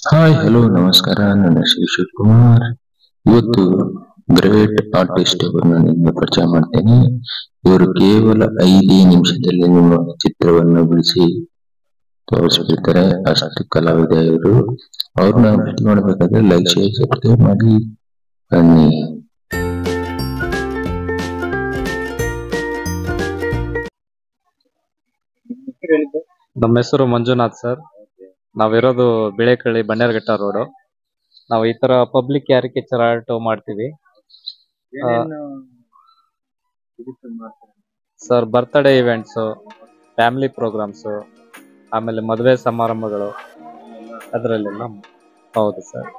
Hi hello ನಮಸ್ಕಾರ. ನನ್ನ ಶ್ರೀ ಶಿವಕುಮಾರ್. ಇವತ್ತು ಗ್ರೇಟ್ ಆರ್ಟಿಸ್ಟ್ ಅವರನ್ನು ನಿಮಗೆ ಪರಿಚಯ ಮಾಡ್ತೇನೆ. ಇವರು ಕೇವಲ 5 ನಿಮಿಷದಲ್ಲಿ ನಿಮ್ಮ ಚಿತ್ರವನ್ನು ಬಿಡಿಸಿ ತೋರಿಸ್ಬಿಡ್ತಾರೆ. ಅಷ್ಟು ಕಲಾವಿದ ಇವರು. ಅವ್ರನ್ನ ಭೇಟಿ ಮಾಡಬೇಕಾದ್ರೆ ಲೈಕ್ ಶೇರ್ ಸಬ್ಸ್ಕ್ರೈಬ್ ಮಾಡಿ ಬನ್ನಿ. ನಮ್ಮ ಹೆಸರು ಮಂಜುನಾಥ್ ಸರ್. ನಾವಿರೋದು ಬಿಳೆಕಳ್ಳಿ ಬಂಡೇರಘಟ್ಟ ರೋಡ್. ನಾವು ಈ ತರ ಪಬ್ಲಿಕ್ ಕ್ಯಾರಿಕೇಚರ್ ಆರ್ಟ್ ಮಾಡ್ತೀವಿ sir. Birthday events, family programs, ಆಮೇಲೆ ಮದುವೆ ಸಮಾರಂಭಗಳು, ಅದರಲ್ಲೆಲ್ಲ. ಹೌದು ಸರ್.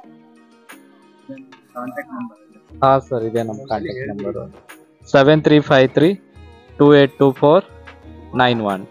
ಹಾ ಸರ್, ಇದೆ ನಮ್ಮ ಕಾಂಟ್ಯಾಕ್ಟ್ ನಂಬರ್ 7353282491.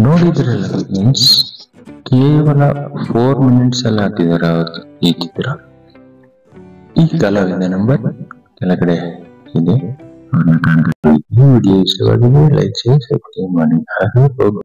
ನೋಡಿದ್ರಲ್ಲ ಫ್ರೆಂಡ್ಸ್, ಕೇವಲ 4 ಮಿನಿಟ್ಸ್ ಅಲ್ಲಿ ಹಾಕಿದಾರೆ ಈ ಚಿತ್ರ. ಈ ಕಲಾವಿದ ನಂಬರ್ ಕೆಳಗಡೆ ಇದೆ. ವಿಡಿಯೋ ಇಷ್ಟವಾಗಿದೆ ಲೈಕ್ ಶೇರ್ ಸಬ್ಸ್ಕ್ರೈಬ್ ಮಾಡಿ.